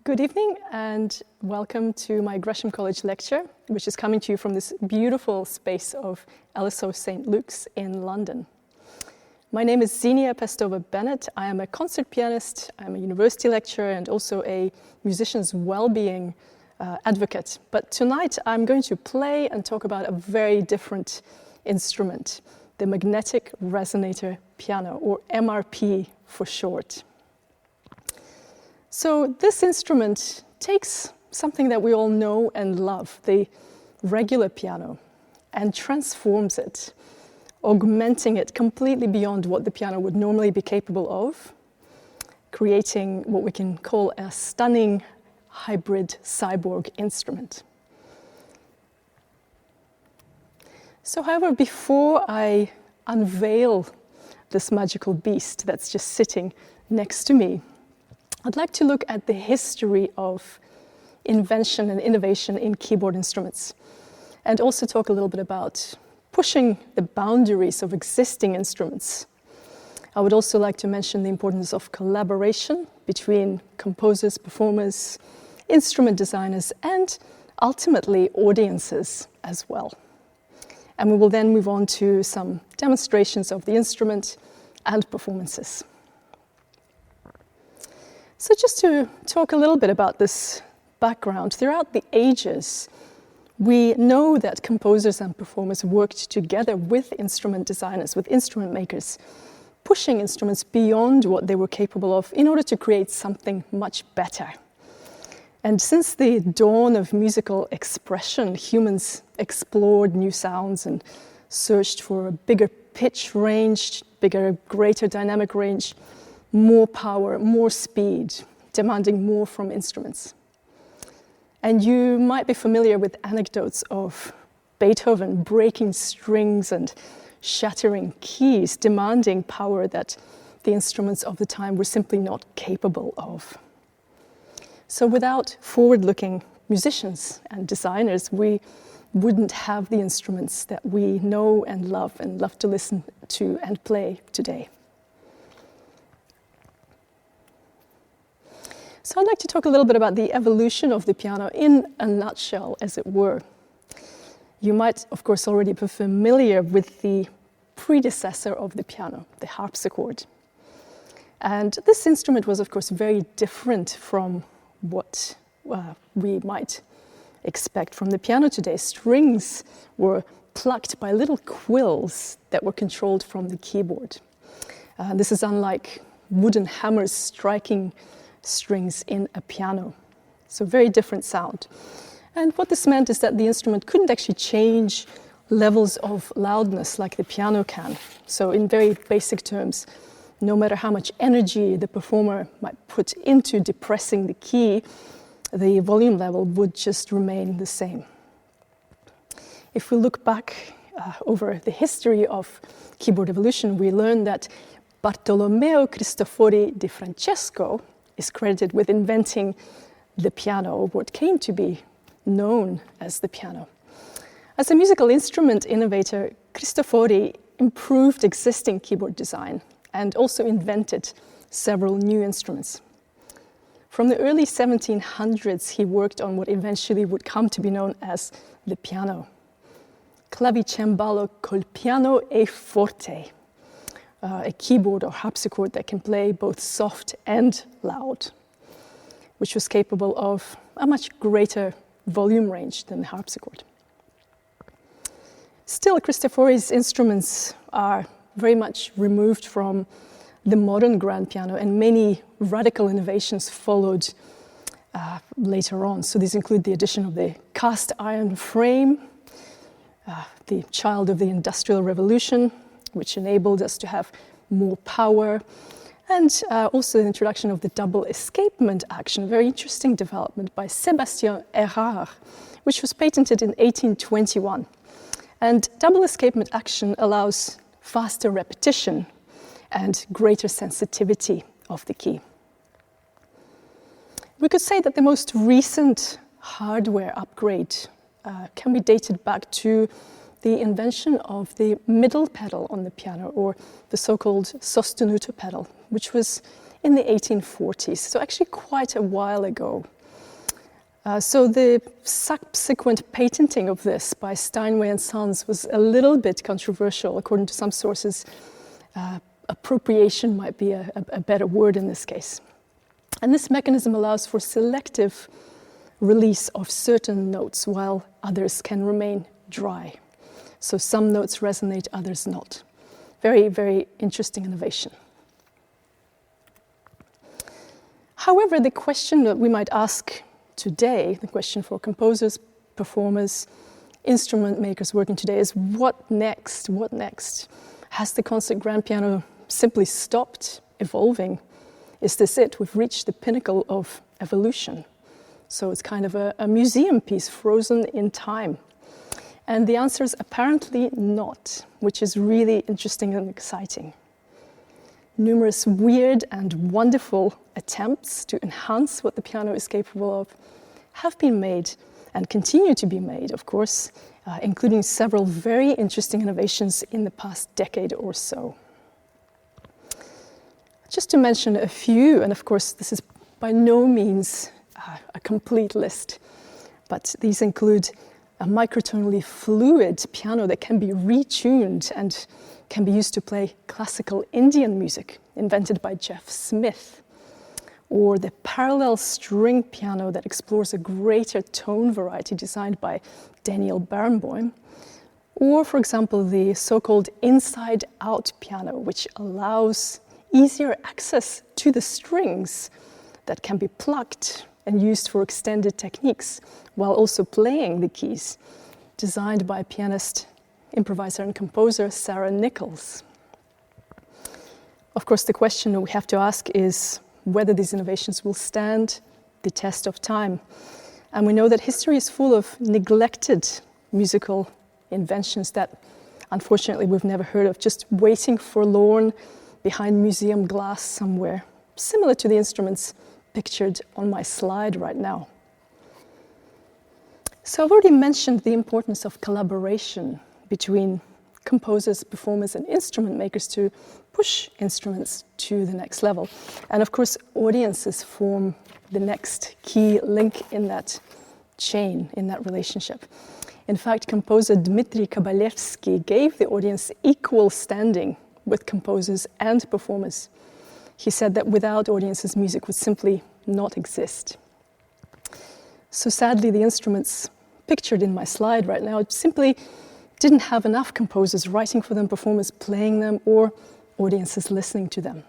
Good evening and welcome to my Gresham College lecture, which is coming to you from this beautiful space of LSO St. Luke's in London. My name is Xenia Pestova Bennett. I am a concert pianist, I'm a university lecturer and also a musician's well-being advocate. But tonight I'm going to play and talk about a very different instrument, the Magnetic Resonator Piano, or MRP for short. So this instrument takes something that we all know and love, the regular piano, and transforms it, augmenting it completely beyond what the piano would normally be capable of, creating what we can call a stunning hybrid cyborg instrument. So, however, before I unveil this magical beast that's just sitting next to me, I'd like to look at the history of invention and innovation in keyboard instruments, and also talk a little bit about pushing the boundaries of existing instruments. I would also like to mention the importance of collaboration between composers, performers, instrument designers, and ultimately audiences as well. And we will then move on to some demonstrations of the instrument and performances. So just to talk a little bit about this background, throughout the ages, we know that composers and performers worked together with instrument designers, with instrument makers, pushing instruments beyond what they were capable of in order to create something much better. And since the dawn of musical expression, humans explored new sounds and searched for a bigger pitch range, greater dynamic range, more power, more speed, demanding more from instruments. And you might be familiar with anecdotes of Beethoven breaking strings and shattering keys, demanding power that the instruments of the time were simply not capable of. So without forward-looking musicians and designers, we wouldn't have the instruments that we know and love to listen to and play today. So I'd like to talk a little bit about the evolution of the piano in a nutshell, as it were. You might, of course, already be familiar with the predecessor of the piano, the harpsichord. And this instrument was, of course, very different from what we might expect from the piano today. Strings were plucked by little quills that were controlled from the keyboard. This is unlike wooden hammers striking strings in a piano. So very different sound. And what this meant is that the instrument couldn't actually change levels of loudness like the piano can. So in very basic terms, no matter how much energy the performer might put into depressing the key, the volume level would just remain the same. If we look back over the history of keyboard evolution, we learn that Bartolomeo Cristofori di Francesco is credited with inventing the piano, what came to be known as the piano. As a musical instrument innovator, Cristofori improved existing keyboard design and also invented several new instruments. From the early 1700s, he worked on what eventually would come to be known as the piano. Clavicembalo col piano e forte. A keyboard or harpsichord that can play both soft and loud, which was capable of a much greater volume range than the harpsichord. Still, Cristofori's instruments are very much removed from the modern grand piano, and many radical innovations followed later on. So these include the addition of the cast iron frame, the child of the Industrial Revolution, which enabled us to have more power, and also the introduction of the double escapement action, a very interesting development by Sébastien Erard, which was patented in 1821. And double escapement action allows faster repetition and greater sensitivity of the key. We could say that the most recent hardware upgrade can be dated back to the invention of the middle pedal on the piano, or the so-called sostenuto pedal, which was in the 1840s, so actually quite a while ago. So the subsequent patenting of this by Steinway and Sons was a little bit controversial. According to some sources, appropriation might be a better word in this case. And this mechanism allows for selective release of certain notes while others can remain dry. So some notes resonate, others not. Very, very interesting innovation. However, the question that we might ask today, the question for composers, performers, instrument makers working today is what next? What next? Has the concert grand piano simply stopped evolving? Is this it? We've reached the pinnacle of evolution. So it's kind of a museum piece frozen in time. And the answer is apparently not, which is really interesting and exciting. Numerous weird and wonderful attempts to enhance what the piano is capable of have been made and continue to be made, of course, including several very interesting innovations in the past decade or so. Just to mention a few, and of course this is by no means a complete list, but these include a microtonally fluid piano that can be retuned and can be used to play classical Indian music, invented by Jeff Smith, or the parallel string piano that explores a greater tone variety designed by Daniel Barenboim, or, for example, the so-called inside-out piano, which allows easier access to the strings that can be plucked and used for extended techniques while also playing the keys, designed by pianist, improviser and composer Sarah Nichols. Of course, the question we have to ask is whether these innovations will stand the test of time. And we know that history is full of neglected musical inventions that unfortunately we've never heard of, just waiting forlorn behind museum glass somewhere, similar to the instruments pictured on my slide right now. So I've already mentioned the importance of collaboration between composers, performers, and instrument makers to push instruments to the next level. And of course, audiences form the next key link in that chain, in that relationship. In fact, composer Dmitry Kabalevsky gave the audience equal standing with composers and performers. He said that without audiences, music would simply not exist. So sadly, the instruments pictured in my slide right now simply didn't have enough composers writing for them, performers playing them, or audiences listening to them.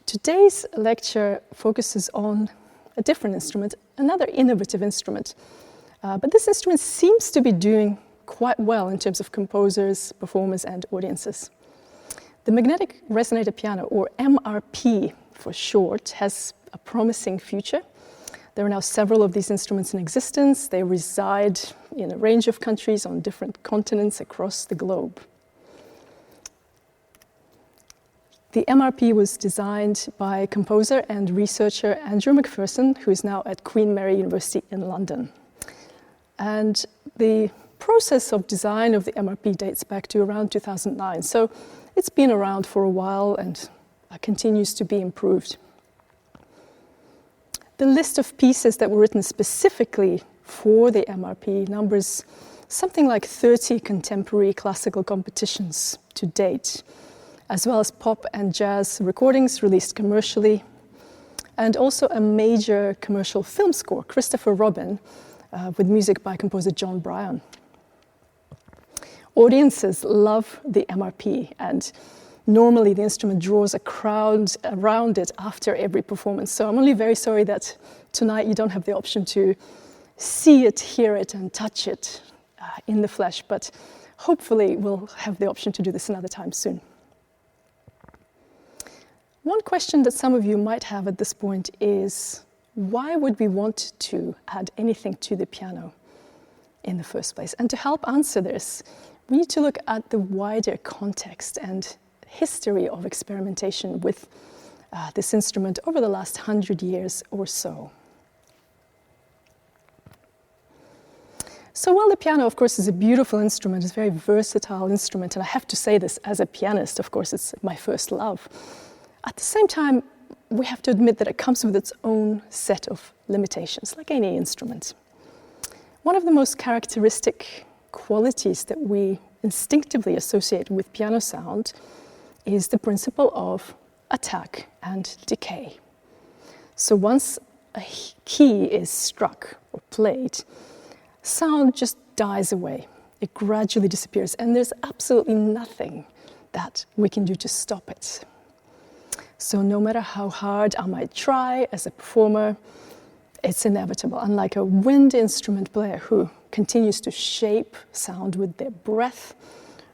Today's lecture focuses on a different instrument, another innovative instrument. But this instrument seems to be doing quite well in terms of composers, performers, and audiences. The Magnetic Resonator Piano, or MRP for short, has a promising future. There are now several of these instruments in existence. They reside in a range of countries on different continents across the globe. The MRP was designed by composer and researcher Andrew McPherson, who is now at Queen Mary University in London. And the process of design of the MRP dates back to around 2009. So it's been around for a while and continues to be improved. The list of pieces that were written specifically for the MRP numbers something like 30 contemporary classical competitions to date, as well as pop and jazz recordings released commercially, and also a major commercial film score, Christopher Robin, with music by composer John Bryan. Audiences love the MRP, and normally the instrument draws a crowd around it after every performance. So I'm only very sorry that tonight you don't have the option to see it, hear it, and touch it in the flesh, but hopefully we'll have the option to do this another time soon. One question that some of you might have at this point is, why would we want to add anything to the piano in the first place? And to help answer this, we need to look at the wider context and history of experimentation with this instrument over the last 100 years or so. So while the piano, of course, is a beautiful instrument, it's a very versatile instrument, and I have to say this as a pianist, of course, it's my first love. At the same time, we have to admit that it comes with its own set of limitations, like any instrument. One of the most characteristic qualities that we instinctively associate with piano sound is the principle of attack and decay. So once a key is struck or played, sound just dies away. It gradually disappears, and there's absolutely nothing that we can do to stop it. So no matter how hard I might try as a performer, it's inevitable. Unlike a wind instrument player who continues to shape sound with their breath,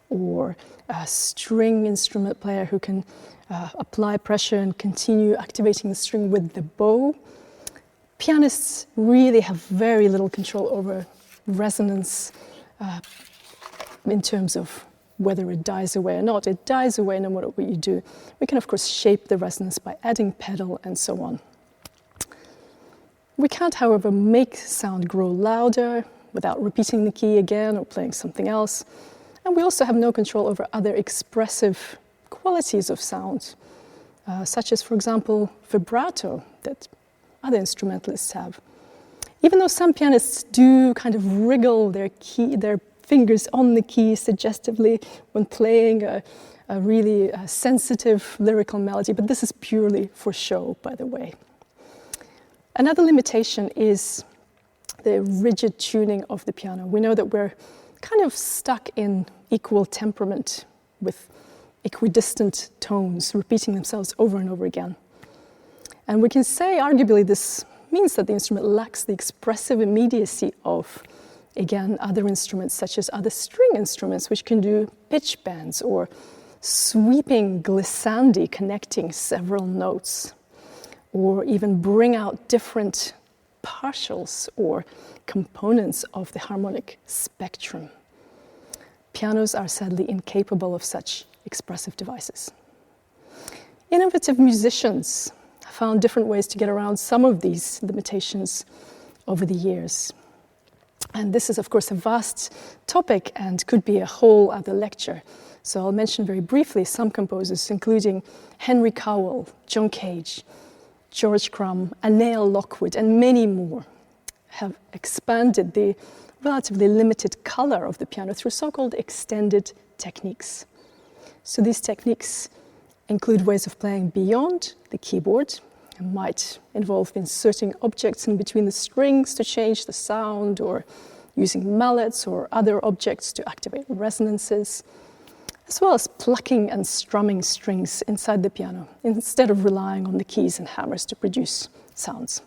or a string instrument player who can apply pressure and continue activating the string with the bow, pianists really have very little control over resonance in terms of whether it dies away or not. It dies away no matter what you do. We can, of course, shape the resonance by adding pedal and so on. We can't, however, make sound grow louder without repeating the key again or playing something else. And we also have no control over other expressive qualities of sound, such as, for example, vibrato that other instrumentalists have. Even though some pianists do kind of wriggle their fingers on the key suggestively when playing a really sensitive lyrical melody, but this is purely for show, by the way. Another limitation is the rigid tuning of the piano. We know that we're kind of stuck in equal temperament with equidistant tones repeating themselves over and over again. And we can say, arguably, this means that the instrument lacks the expressive immediacy of, again, other instruments, such as other string instruments, which can do pitch bends or sweeping glissandi connecting several notes, or even bring out different partials or components of the harmonic spectrum. Pianos are sadly incapable of such expressive devices. Innovative musicians found different ways to get around some of these limitations over the years. And this is, of course, a vast topic and could be a whole other lecture. So I'll mention very briefly some composers, including Henry Cowell, John Cage, George Crumb, Annél Lockwood, and many more, have expanded the relatively limited color of the piano through so-called extended techniques. So these techniques include ways of playing beyond the keyboard. It might involve inserting objects in between the strings to change the sound, or using mallets or other objects to activate resonances, as well as plucking and strumming strings inside the piano instead of relying on the keys and hammers to produce sounds.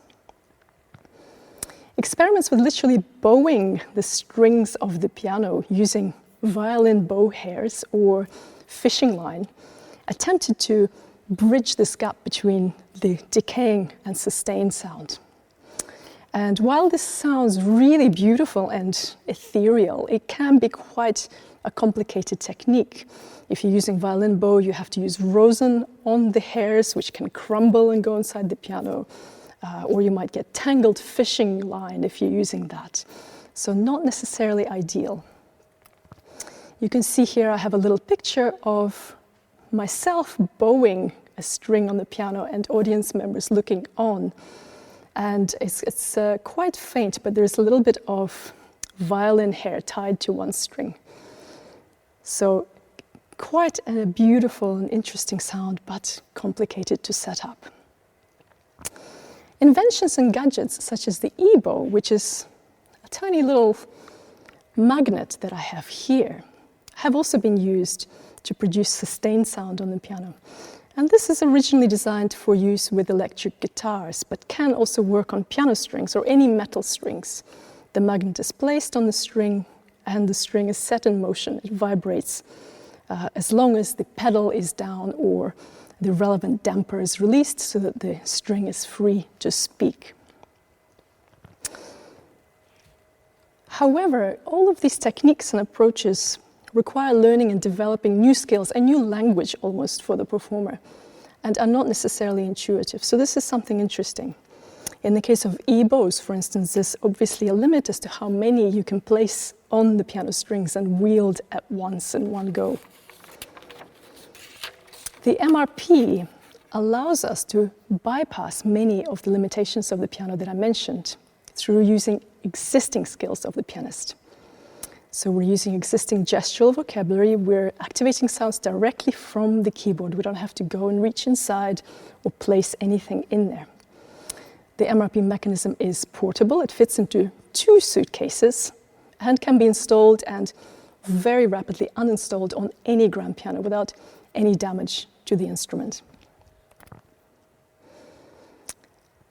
Experiments with literally bowing the strings of the piano using violin bow hairs or fishing line attempted to bridge this gap between the decaying and sustained sound. And while this sounds really beautiful and ethereal, it can be quite a complicated technique. If you're using violin bow, you have to use rosin on the hairs, which can crumble and go inside the piano, or you might get tangled fishing line if you're using that. So not necessarily ideal. You can see here I have a little picture of myself bowing a string on the piano and audience members looking on. And it's quite faint, but there's a little bit of violin hair tied to one string. So quite a beautiful and interesting sound, but complicated to set up. Inventions and gadgets such as the e-bow, which is a tiny little magnet that I have here, have also been used to produce sustained sound on the piano. And this is originally designed for use with electric guitars, but can also work on piano strings or any metal strings. The magnet is placed on the string and the string is set in motion. It vibrates as long as the pedal is down or the relevant damper is released so that the string is free to speak. However, all of these techniques and approaches require learning and developing new skills, a new language almost for the performer, and are not necessarily intuitive. So this is something interesting. In the case of e-bows, for instance, there's obviously a limit as to how many you can place on the piano strings and wield at once in one go. The MRP allows us to bypass many of the limitations of the piano that I mentioned through using existing skills of the pianist. So we're using existing gestural vocabulary, we're activating sounds directly from the keyboard. We don't have to go and reach inside or place anything in there. The MRP mechanism is portable, it fits into 2 suitcases and can be installed and very rapidly uninstalled on any grand piano without any damage to the instrument.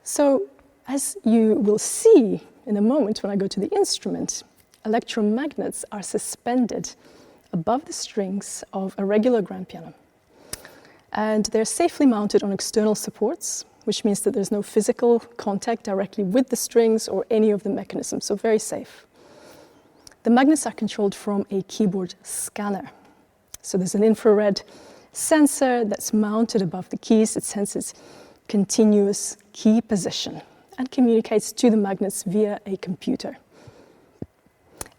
So, as you will see in a moment when I go to the instrument, electromagnets are suspended above the strings of a regular grand piano. And they're safely mounted on external supports, which means that there's no physical contact directly with the strings or any of the mechanisms, so very safe. The magnets are controlled from a keyboard scanner. So there's an infrared sensor that's mounted above the keys. It senses continuous key position and communicates to the magnets via a computer.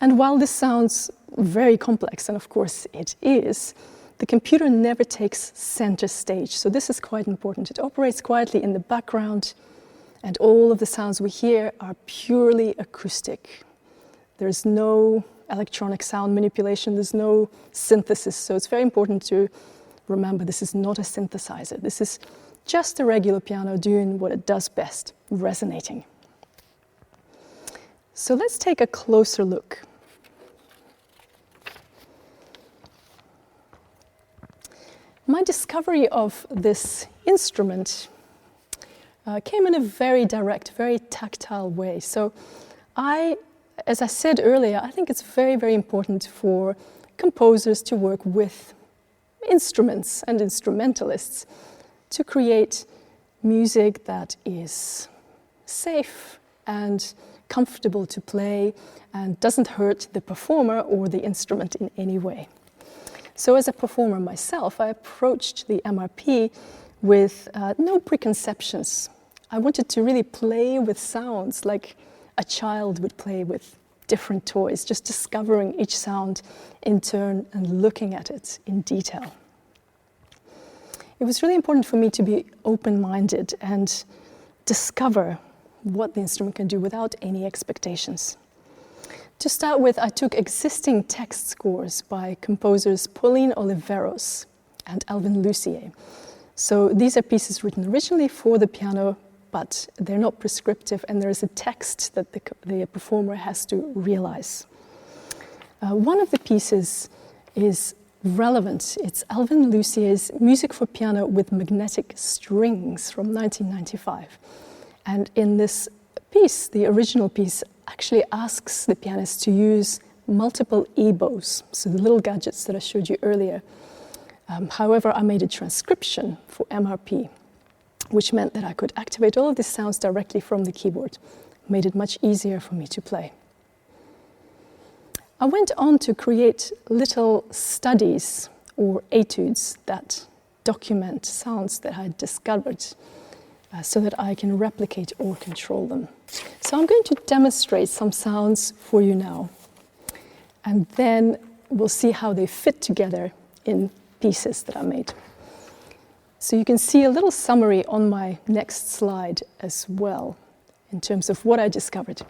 And while this sounds very complex, and of course it is, the computer never takes center stage. So this is quite important. It operates quietly in the background, and all of the sounds we hear are purely acoustic. There's no electronic sound manipulation, there's no synthesis. So it's very important to remember this is not a synthesizer. This is just a regular piano doing what it does best, resonating. So let's take a closer look. My discovery of this instrument came in a very direct, very tactile way. So as I said earlier, I think it's very, very important for composers to work with instruments and instrumentalists to create music that is safe and comfortable to play and doesn't hurt the performer or the instrument in any way. So as a performer myself, I approached the MRP with no preconceptions. I wanted to really play with sounds like a child would play with different toys, just discovering each sound in turn and looking at it in detail. It was really important for me to be open-minded and discover what the instrument can do without any expectations. To start with, I took existing text scores by composers Pauline Oliveros and Alvin Lucier. So these are pieces written originally for the piano, but they're not prescriptive, and there is a text that the performer has to realize. One of the pieces is relevant. It's Alvin Lucier's Music for Piano with Magnetic Strings from 1995. And in this piece, the original piece, actually asks the pianist to use multiple ebows, so the little gadgets that I showed you earlier. However, I made a transcription for MRP, which meant that I could activate all of these sounds directly from the keyboard. Made it much easier for me to play. I went on to create little studies or etudes that document sounds that I discovered so that I can replicate or control them. So I'm going to demonstrate some sounds for you now, and then we'll see how they fit together in pieces that I made. So you can see a little summary on my next slide as well, in terms of what I discovered.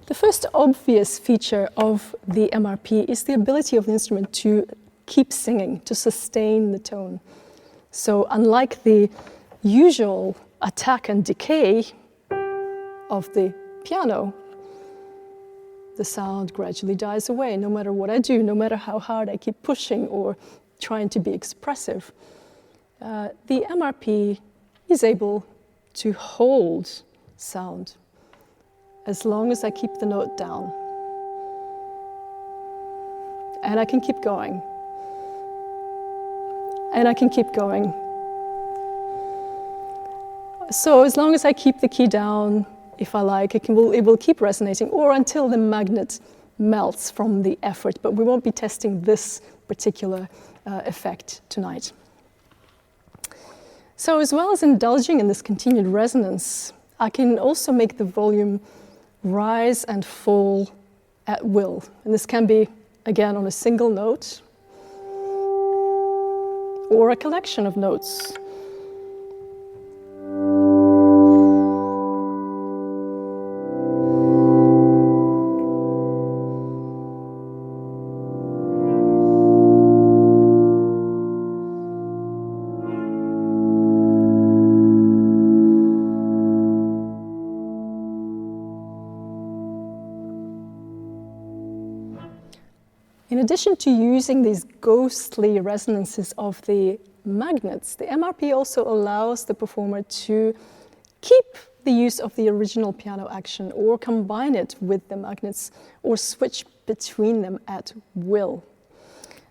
The first obvious feature of the MRP is the ability of the instrument to keep singing, to sustain the tone. So unlike the usual attack and decay of the piano, the sound gradually dies away no matter what I do, no matter how hard I keep pushing or trying to be expressive. The MRP is able to hold sound as long as I keep the note down. And I can keep going. And I can keep going. So as long as I keep the key down, if I like, it will keep resonating, or until the magnet melts from the effort. But we won't be testing this particular effect tonight. So as well as indulging in this continued resonance, I can also make the volume rise and fall at will. And this can be, again, on a single note or a collection of notes. In addition to using these ghostly resonances of the magnets, the MRP also allows the performer to keep the use of the original piano action or combine it with the magnets or switch between them at will.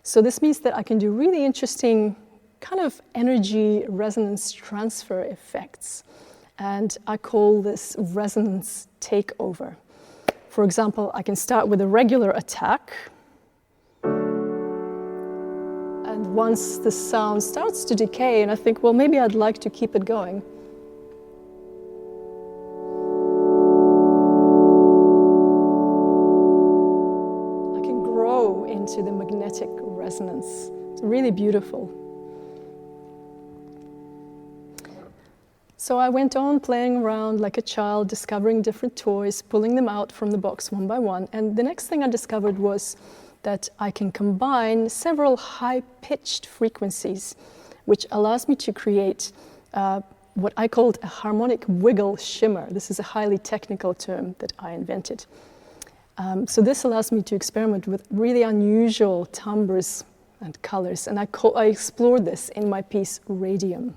So this means that I can do really interesting kind of energy resonance transfer effects. And I call this resonance takeover. For example, I can start with a regular attack. And once the sound starts to decay, and I think, well, maybe I'd like to keep it going. I can grow into the magnetic resonance. It's really beautiful. So I went on playing around like a child, discovering different toys, pulling them out from the box one by one. And the next thing I discovered was that I can combine several high-pitched frequencies, which allows me to create what I called a harmonic wiggle shimmer. This is a highly technical term that I invented. So this allows me to experiment with really unusual timbres and colors. And I explored this in my piece, Radium.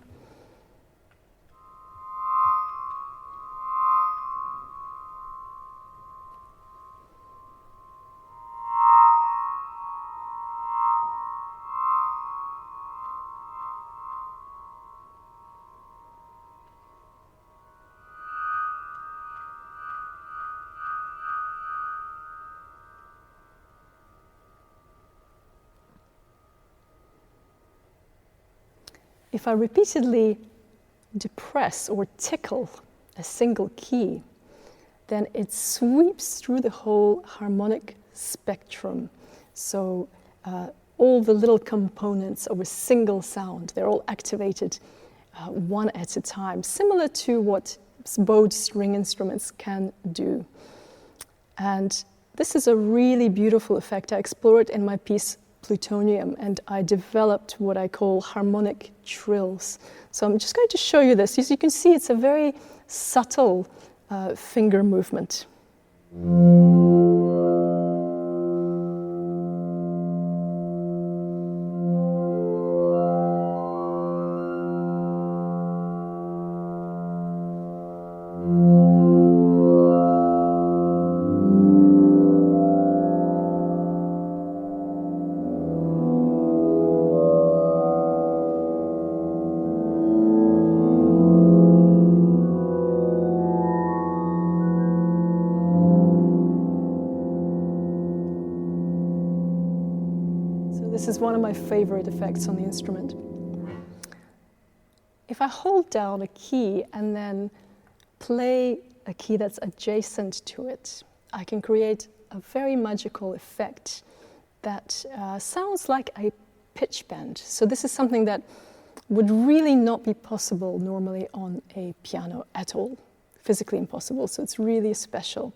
If I repeatedly depress or tickle a single key, then it sweeps through the whole harmonic spectrum. So all the little components of a single sound, they're all activated one at a time, similar to what bowed string instruments can do. And this is a really beautiful effect. I explore it in my piece Plutonium, and I developed what I call harmonic trills. So I'm just going to show you this. As you can see, it's a very subtle finger movement. This is one of my favorite effects on the instrument. If I hold down a key and then play a key that's adjacent to it, I can create a very magical effect that sounds like a pitch bend. So this is something that would really not be possible normally on a piano at all, physically impossible. So it's really special.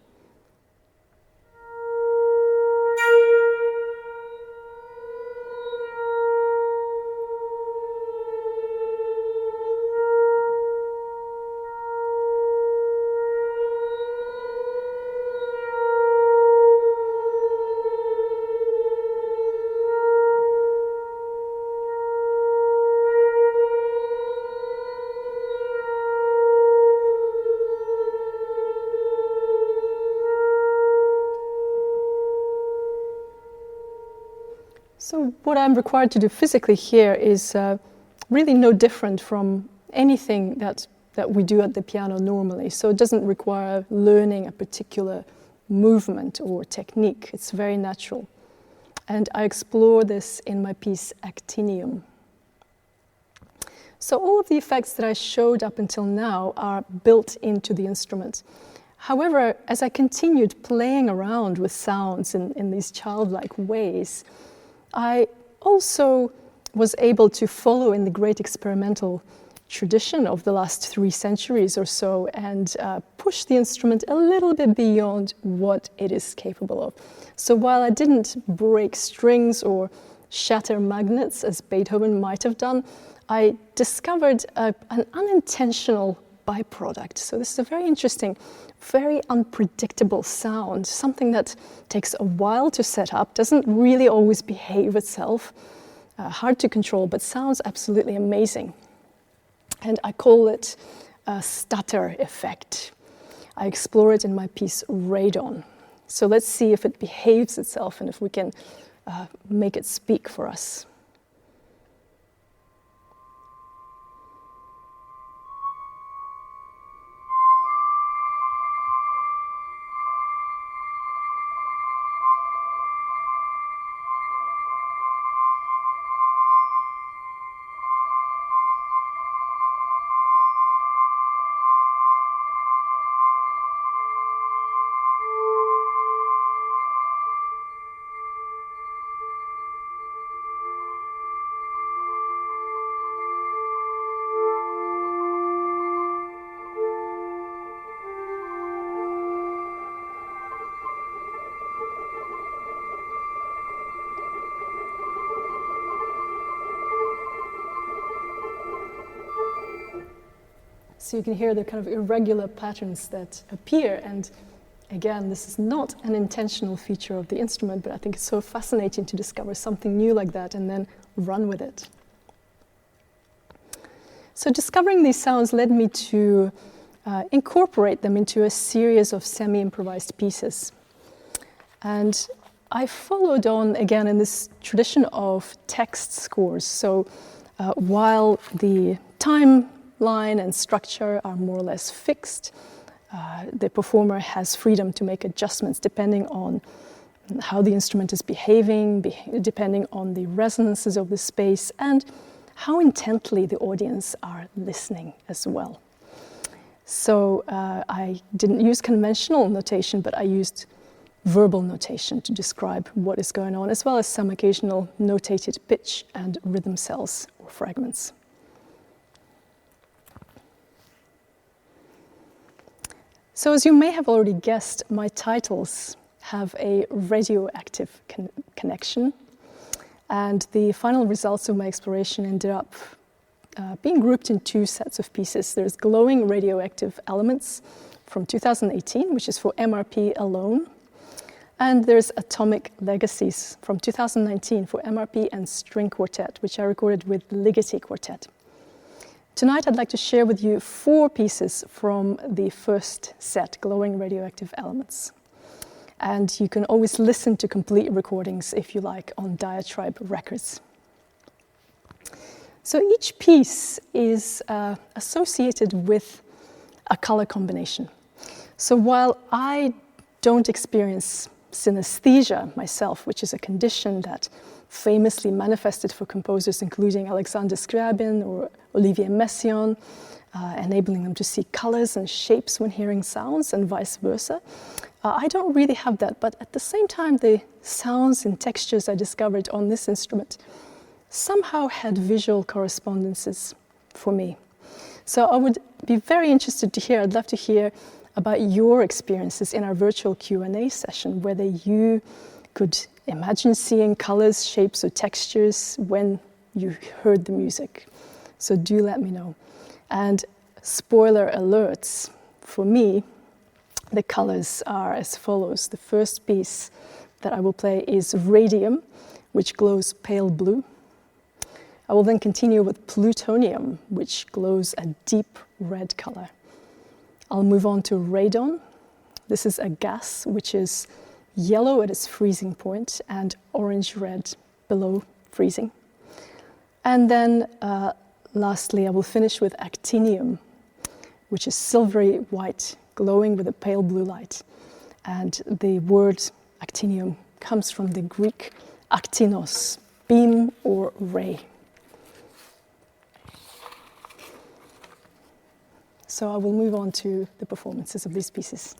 So what I'm required to do physically here is really no different from anything that we do at the piano normally. So it doesn't require learning a particular movement or technique. It's very natural. And I explore this in my piece Actinium. So all of the effects that I showed up until now are built into the instrument. However, as I continued playing around with sounds in these childlike ways, I also was able to follow in the great experimental tradition of the last 3 centuries or so and push the instrument a little bit beyond what it is capable of. So while I didn't break strings or shatter magnets as Beethoven might have done, I discovered an unintentional byproduct. So this is a very interesting, very unpredictable sound, something that takes a while to set up, doesn't really always behave itself, hard to control, but sounds absolutely amazing. And I call it a stutter effect. I explore it in my piece Radon. So let's see if it behaves itself and if we can make it speak for us. So you can hear the kind of irregular patterns that appear. And again, this is not an intentional feature of the instrument, but I think it's so fascinating to discover something new like that and then run with it. So discovering these sounds led me to incorporate them into a series of semi-improvised pieces. And I followed on again in this tradition of text scores. So while the timeline and structure are more or less fixed, the performer has freedom to make adjustments depending on how the instrument is behaving, depending on the resonances of the space, and how intently the audience are listening as well. So I didn't use conventional notation, but I used verbal notation to describe what is going on, as well as some occasional notated pitch and rhythm cells or fragments. So as you may have already guessed, my titles have a radioactive connection, and the final results of my exploration ended up being grouped in two sets of pieces. There's Glowing Radioactive Elements from 2018, which is for MRP alone, and there's Atomic Legacies from 2019 for MRP and string quartet, which I recorded with Ligeti Quartet. Tonight I'd like to share with you 4 pieces from the first set, Glowing Radioactive Elements. And you can always listen to complete recordings, if you like, on Diatribe Records. So each piece is associated with a color combination. So while I don't experience synesthesia myself, which is a condition that famously manifested for composers including Alexander Scriabin or Olivier Messiaen, enabling them to see colors and shapes when hearing sounds and vice versa. I don't really have that, but at the same time, the sounds and textures I discovered on this instrument somehow had visual correspondences for me. So I would be very interested to hear, I'd love to hear about your experiences in our virtual Q&A session, whether you could imagine seeing colors, shapes, or textures when you heard the music. So do let me know. And spoiler alerts, for me, the colors are as follows. The first piece that I will play is Radium, which glows pale blue. I will then continue with Plutonium, which glows a deep red color. I'll move on to Radon. This is a gas, which is yellow at its freezing point and orange-red below freezing. And then lastly, I will finish with Actinium, which is silvery white, glowing with a pale blue light. And the word actinium comes from the Greek aktinos, beam or ray. So I will move on to the performances of these pieces.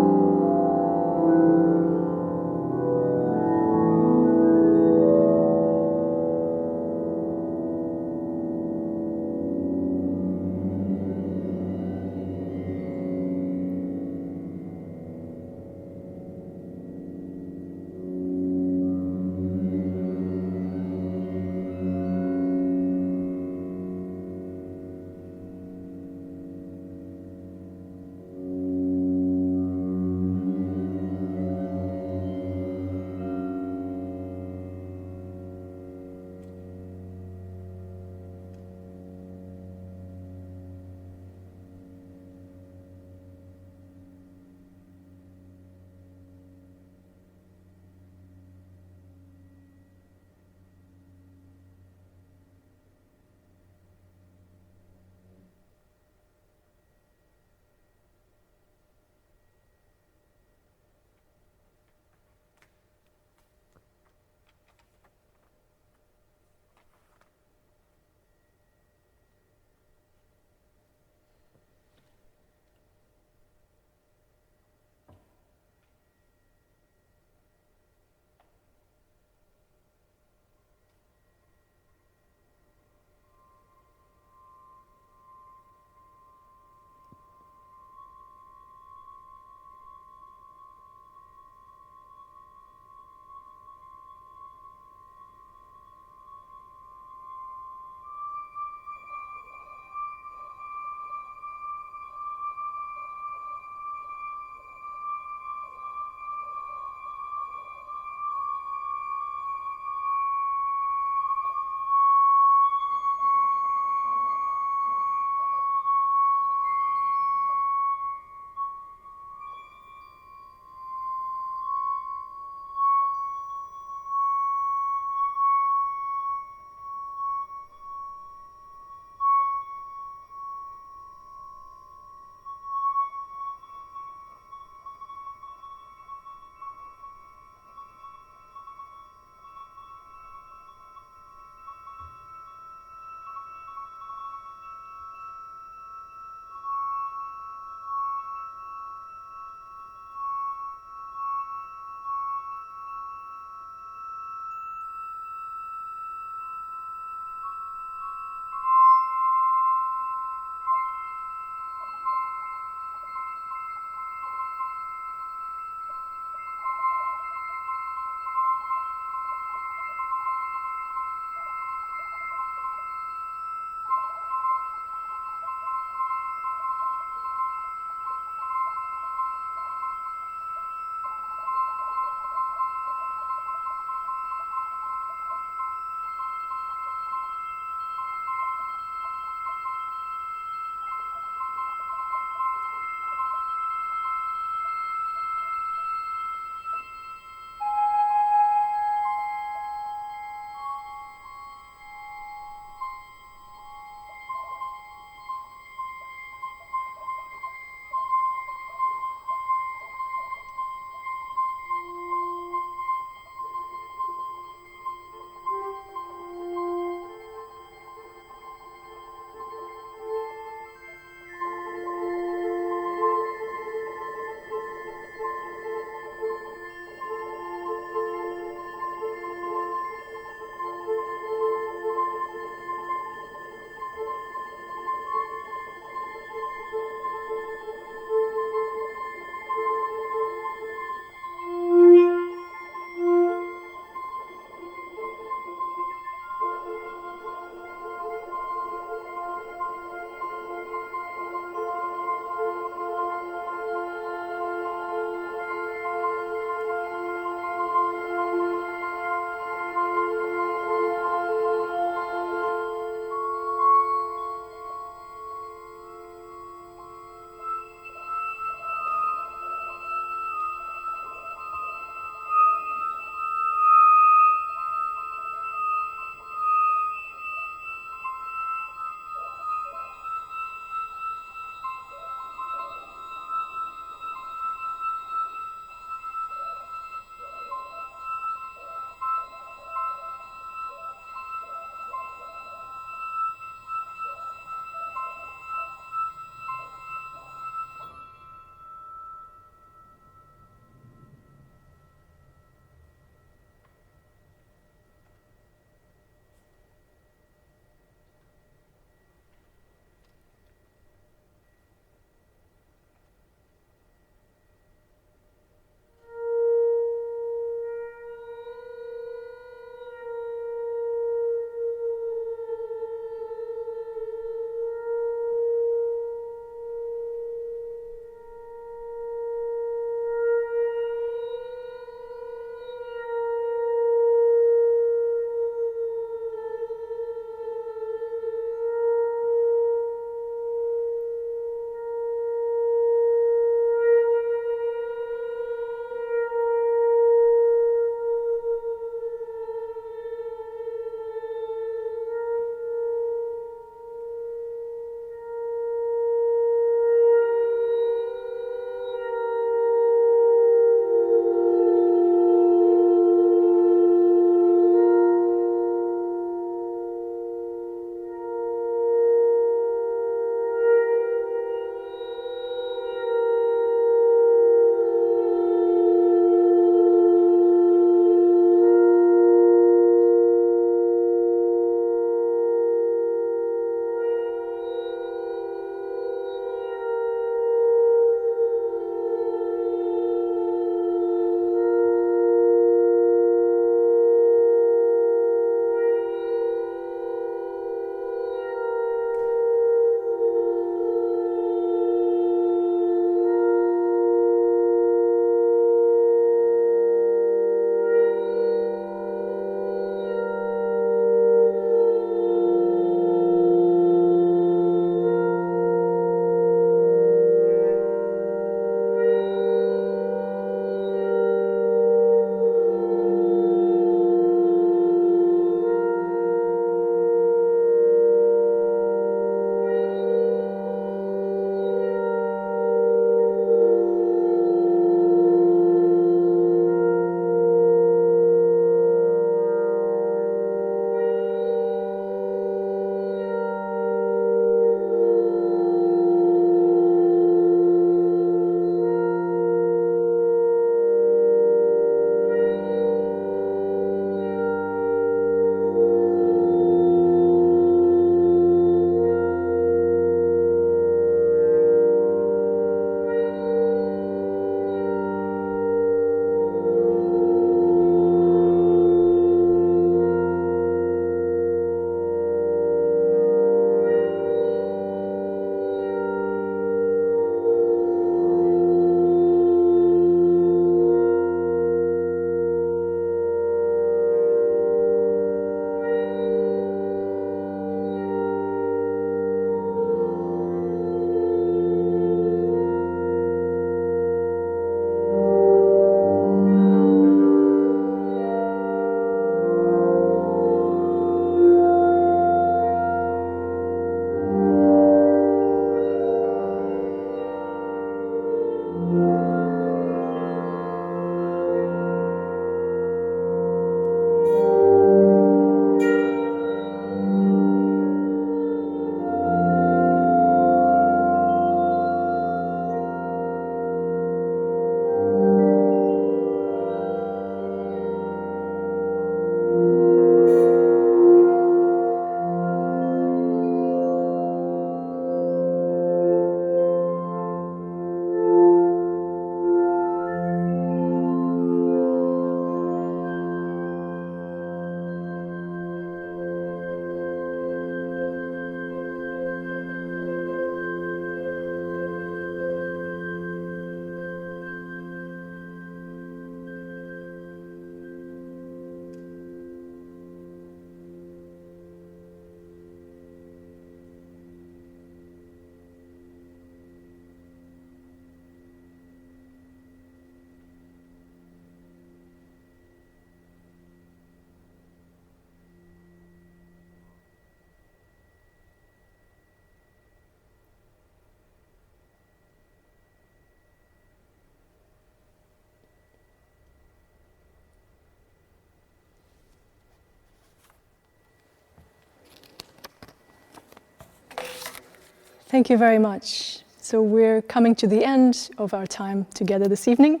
Thank you very much. So we're coming to the end of our time together this evening.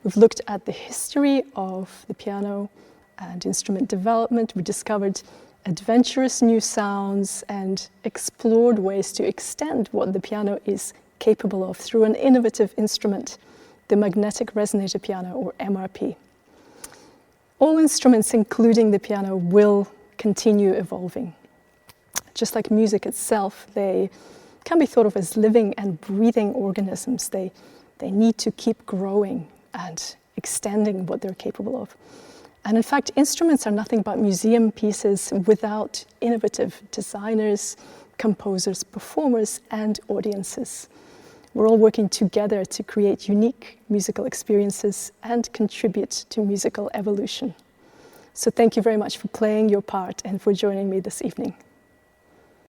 We've looked at the history of the piano and instrument development. We discovered adventurous new sounds and explored ways to extend what the piano is capable of through an innovative instrument, the Magnetic Resonator Piano, or MRP. All instruments, including the piano, will continue evolving. Just like music itself, they can be thought of as living and breathing organisms. They need to keep growing and extending what they're capable of. And in fact, instruments are nothing but museum pieces without innovative designers, composers, performers, and audiences. We're all working together to create unique musical experiences and contribute to musical evolution. So thank you very much for playing your part and for joining me this evening.